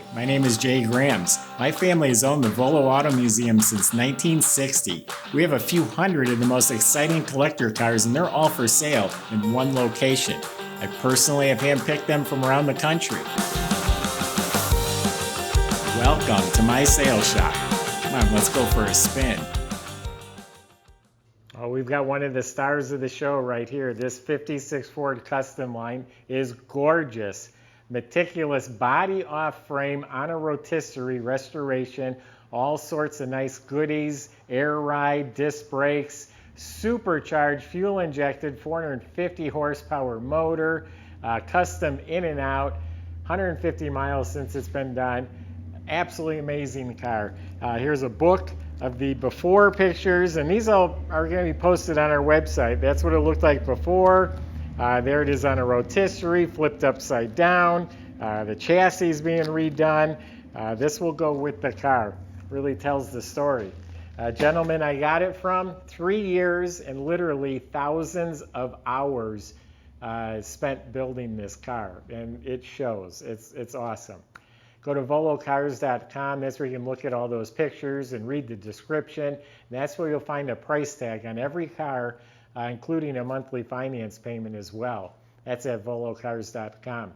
Hi, my name is Jay Grams. My family has owned the Volo Auto Museum since 1960. We have a few hundred of the most exciting collector cars, and they're all for sale in one location. I personally have handpicked them from around the country. Welcome to my sales shop. Come on, let's go for a spin. Oh, we've got one of the stars of the show right here. This 56 Ford Customline is gorgeous. Meticulous body off frame on a rotisserie restoration, all sorts of nice goodies, air ride, disc brakes, supercharged, fuel injected, 450 horsepower motor, custom in and out, 150 miles since it's been done. Absolutely amazing car. Here's a book of the before pictures, and these all are going to be posted on our website. That's what it looked like before. There it is on a rotisserie, flipped upside down. The chassis is being redone. This will go with the car. Really tells the story. Gentleman I got it from, 3 years and literally thousands of hours spent building this car, and it shows. It's awesome. Go to volocars.com. That's where you can look at all those pictures and read the description. And that's where you'll find a price tag on every car, including a monthly finance payment as well. That's at volocars.com.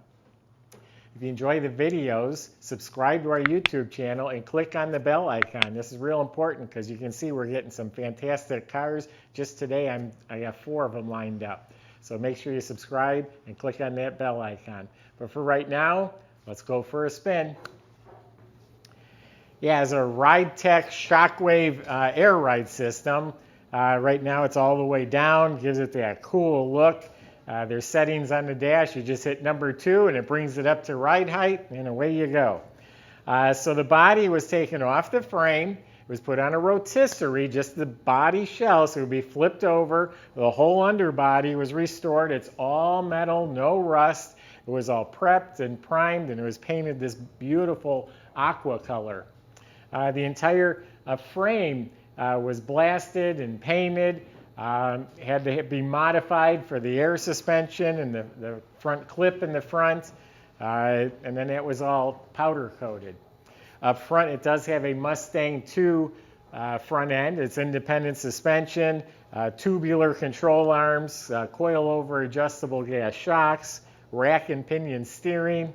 If you enjoy the videos, subscribe to our YouTube channel and click on the bell icon. This is real important because you can see we're getting some fantastic cars. Just today, I got 4 of them lined up. So make sure you subscribe and click on that bell icon. But for right now, let's go for a spin. Yeah, it's a RideTech Shockwave air ride system. Right now it's all the way down, gives it that cool look. There's settings on the dash. You just hit number 2 and it brings it up to ride height, and away you go. So the body was taken off the frame. It was put on a rotisserie, just the body shell, so it would be flipped over. The whole underbody was restored. It's all metal, no rust. It was all prepped and primed, and it was painted this beautiful aqua color. The entire frame was blasted and painted, had to be modified for the air suspension and the front clip in the front, and then it was all powder coated. Up front, it does have a Mustang 2 front end. It's independent suspension, tubular control arms, coilover adjustable gas shocks, rack and pinion steering,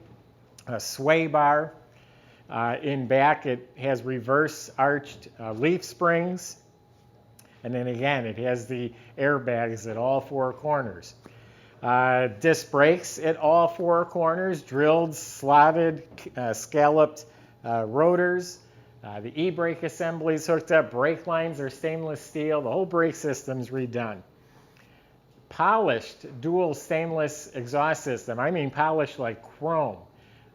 a sway bar. In back, it has reverse arched leaf springs. And then again, it has the airbags at all 4 corners. Disc brakes at all 4 corners, drilled, slotted, scalloped rotors. The e-brake assembly is hooked up. Brake lines are stainless steel. The whole brake system's redone. Polished dual stainless exhaust system. I mean polished like chrome.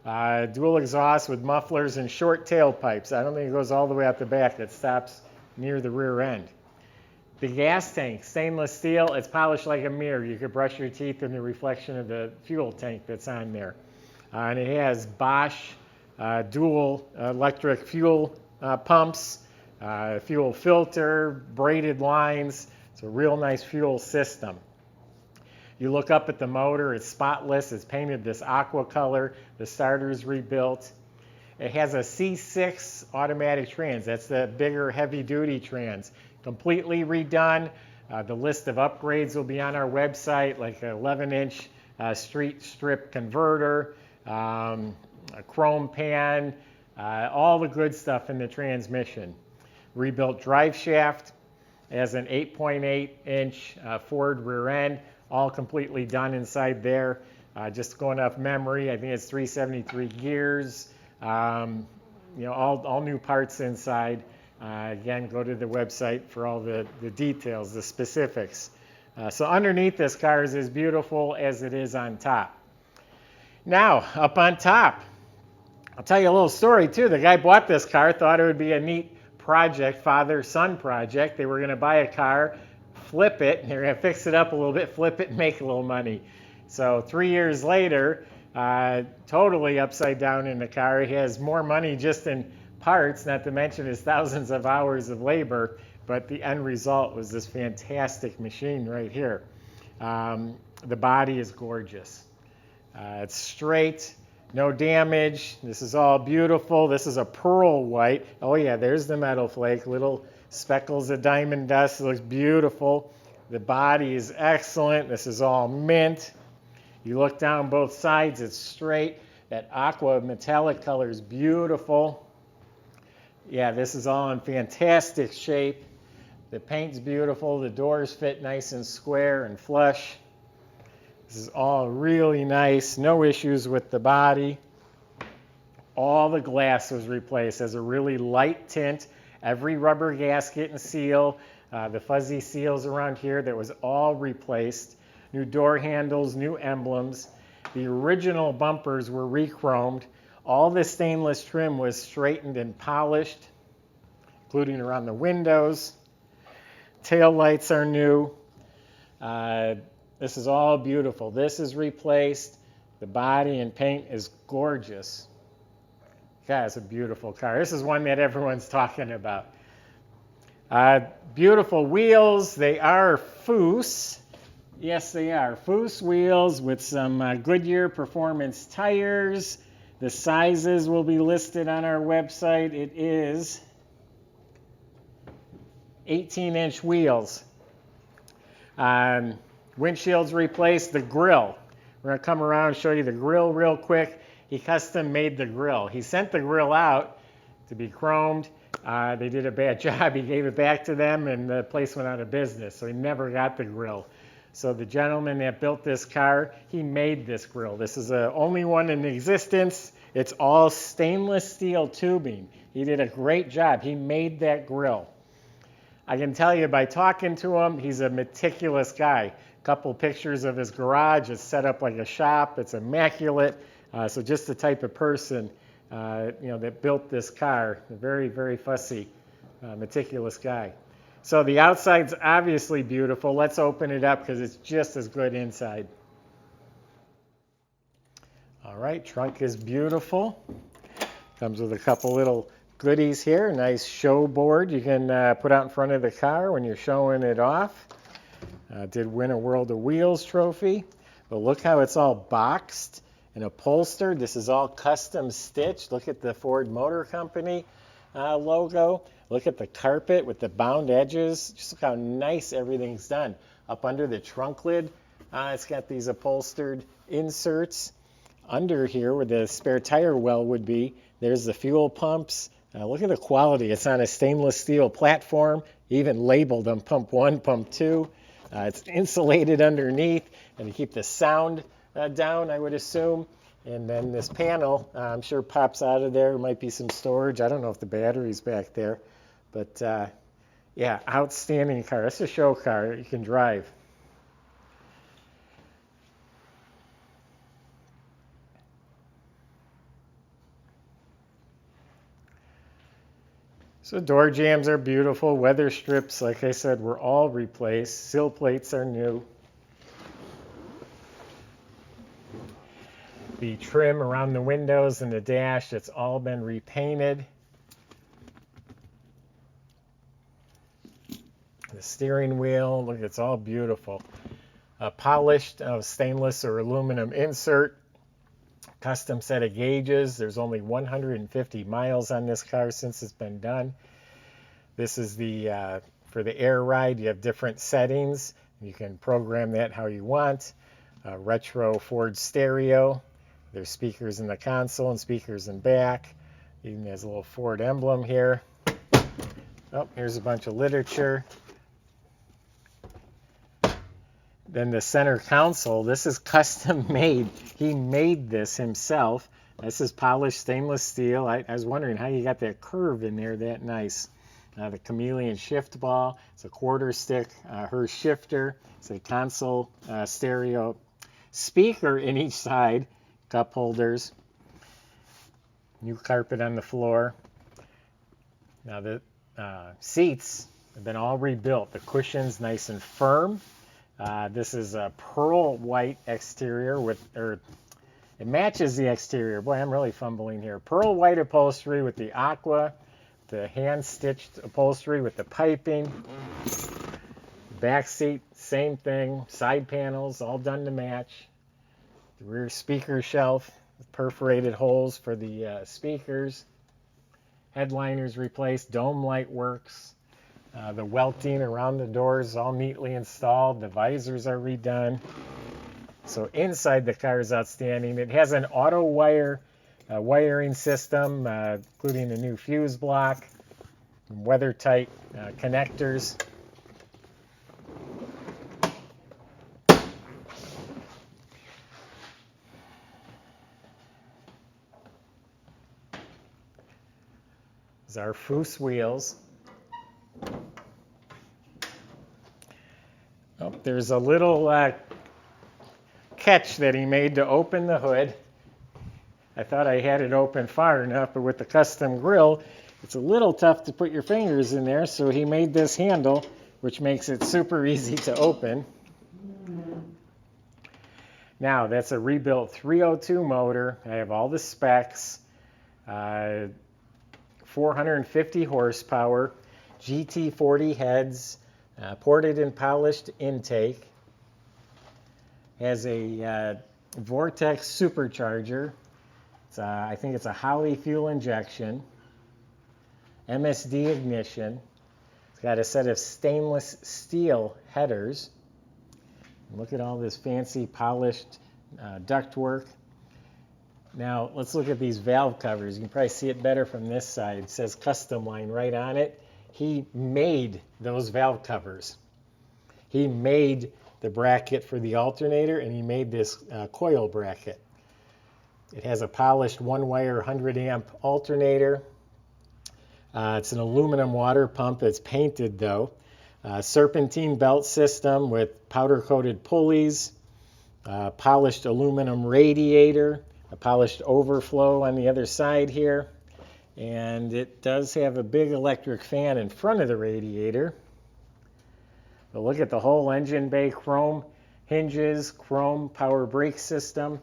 Dual exhaust with mufflers and short tailpipes. I don't think it goes all the way out the back. It stops near the rear end. The gas tank, stainless steel. It's polished like a mirror. You could brush your teeth in the reflection of the fuel tank that's on there. And it has Bosch dual electric fuel pumps, fuel filter, braided lines. It's a real nice fuel system. You look up at the motor, it's spotless, it's painted this aqua color, the starter's rebuilt. It has a C6 automatic trans, that's the bigger heavy duty trans. Completely redone. The list of upgrades will be on our website, like an 11-inch street strip converter, a chrome pan, all the good stuff in the transmission. Rebuilt drive shaft, has an 8.8-inch Ford rear end. All completely done inside there. Just going off memory, I think it's 373 gears. All new parts inside. Again, go to the website for all the details, the specifics. So underneath this car is as beautiful as it is on top. Now, up on top, I'll tell you a little story too. The guy bought this car, thought it would be a neat project, father-son project. They were going to buy a car, flip it, and they're going to fix it up a little bit, flip it, and make a little money. So 3 years later, totally upside down in the car. He has more money just in parts, not to mention his thousands of hours of labor, but the end result was this fantastic machine right here. The body is gorgeous. It's straight, No damage. This is all beautiful. This is a pearl white. Oh yeah, there's the metal flake. Little speckles of diamond dust. It looks beautiful. The body is excellent. This is all mint. You look down both sides, it's straight. That aqua metallic color is beautiful. Yeah, this is all in fantastic shape. The paint's beautiful. The doors fit nice and square and flush. This is all really nice. No issues with the body. All the glass was replaced. Has a really light tint. Every rubber gasket and seal. The fuzzy seals around here, that was all replaced. New door handles, new emblems. The original bumpers were rechromed. All the stainless trim was straightened and polished, including around the windows. Tail lights are new. This is all beautiful. This is replaced. The body and paint is gorgeous. God, it's a beautiful car. This is one that everyone's talking about. Beautiful wheels. They are Foose. Yes, they are. Foose wheels with some Goodyear performance tires. The sizes will be listed on our website. It is 18-inch wheels. Windshields replaced. The grill. We're going to come around and show you the grill real quick. He custom made the grill. He sent the grill out to be chromed. They did a bad job. He gave it back to them, and the place went out of business, so he never got the grill. So the gentleman that built this car, he made this grill. This is the only one in existence. It's all stainless steel tubing. He did a great job. He made that grill. I can tell you by talking to him, he's a meticulous guy. A couple pictures of his garage. It's set up like a shop. It's immaculate. So just the type of person that built this car. A very, very fussy, meticulous guy. So the outside's obviously beautiful. Let's open it up because it's just as good inside. All right, trunk is beautiful. Comes with a couple little goodies here. Nice show board you can put out in front of the car when you're showing it off. Did win a World of Wheels trophy. But look how it's all boxed and upholstered. This is all custom stitched. Look at the Ford Motor Company logo. Look at the carpet with the bound edges. Just look how nice everything's done. Up under the trunk lid, it's got these upholstered inserts. Under here where the spare tire well would be, there's the fuel pumps. Look at the quality. It's on a stainless steel platform, even labeled on pump 1, pump 2. It's insulated underneath, and to keep the sound down, I would assume. And then this panel, I'm sure pops out of there. There might be some storage. I don't know if the battery's back there. But yeah, outstanding car. It's a show car that you can drive. So door jambs are beautiful. Weather strips, like I said, were all replaced. Sill plates are new. The trim around the windows and the dash, it's all been repainted. The steering wheel, look, it's all beautiful. Polished stainless or aluminum insert. Custom set of gauges. There's only 150 miles on this car since it's been done. This is the for the air ride. You have different settings. You can program that how you want. Retro Ford stereo. There's speakers in the console and speakers in back. Even there's a little Ford emblem here. Oh, here's a bunch of literature. Then the center console, this is custom made. He made this himself. This is polished stainless steel. I was wondering how you got that curve in there that nice. The chameleon shift ball. It's a quarter stick Hurst shifter. It's a console stereo speaker in each side. Cup holders. New carpet on the floor. Now the seats have been all rebuilt. The cushion's nice and firm. This is a pearl white exterior it matches the exterior. Boy, I'm really fumbling here. Pearl white upholstery with the aqua, the hand-stitched upholstery with the piping. Back seat, same thing. Side panels, all done to match. The rear speaker shelf, perforated holes for the speakers. Headliners replaced, dome light works. The welting around the doors all neatly installed. The visors are redone. So inside the car is outstanding. It has an auto wiring system, including a new fuse block, weather-tight connectors. These are Foose wheels. Oh, there's a little catch that he made to open the hood. I thought I had it open far enough, but with the custom grill, it's a little tough to put your fingers in there, so he made this handle, which makes it super easy to open. Now, that's a rebuilt 302 motor. I have all the specs. 450 horsepower, GT40 heads, ported and polished intake. Has a Vortex supercharger. I think it's a Holley fuel injection. MSD ignition. It's got a set of stainless steel headers. Look at all this fancy polished ductwork. Now let's look at these valve covers. You can probably see it better from this side. It says Customline right on it. He made those valve covers. He made the bracket for the alternator, and he made this coil bracket. It has a polished one-wire 100-amp alternator. It's an aluminum water pump that's painted, though. Serpentine belt system with powder-coated pulleys, polished aluminum radiator, a polished overflow on the other side here, and it does have a big electric fan in front of the radiator. But look at the whole engine bay, chrome hinges, chrome power brake system,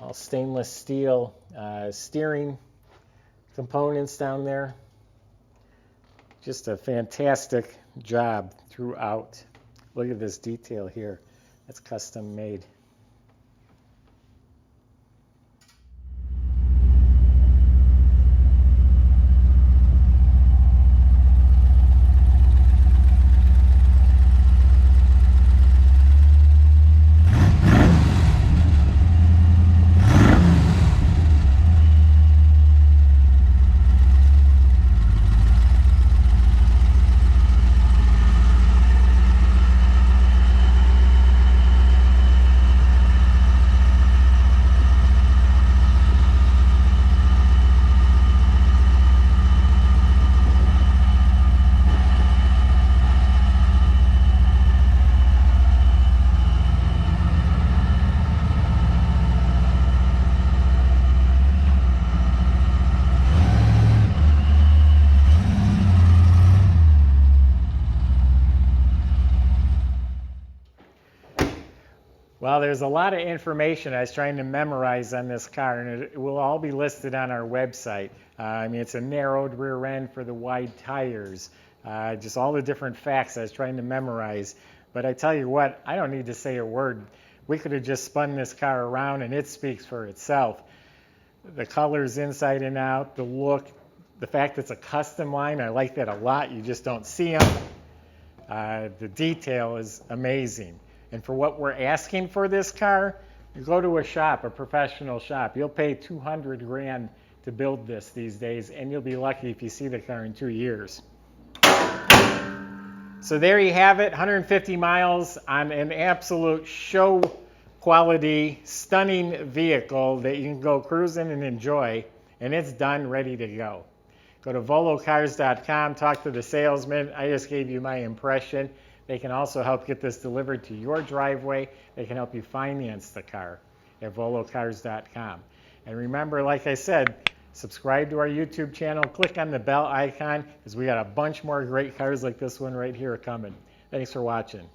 all stainless steel steering components down there. Just a fantastic job throughout. Look at this detail here. That's custom made. Well, there's a lot of information I was trying to memorize on this car, and it will all be listed on our website. I mean, it's a narrowed rear end for the wide tires, just all the different facts I was trying to memorize. But I tell you what, I don't need to say a word. We could have just spun this car around and it speaks for itself. The colors inside and out, the look, the fact it's a custom line, I like that a lot. You just don't see them. The detail is amazing. And for what we're asking for this car, you go to a shop, a professional shop. You'll pay $200 grand to build this these days, and you'll be lucky if you see the car in 2 years. So there you have it, 150 miles on an absolute show quality, stunning vehicle that you can go cruising and enjoy, and it's done, ready to go. Go to volocars.com, talk to the salesman. I just gave you my impression. They can also help get this delivered to your driveway. They can help you finance the car at volocars.com. And remember, like I said, subscribe to our YouTube channel. Click on the bell icon because we got a bunch more great cars like this one right here coming. Thanks for watching.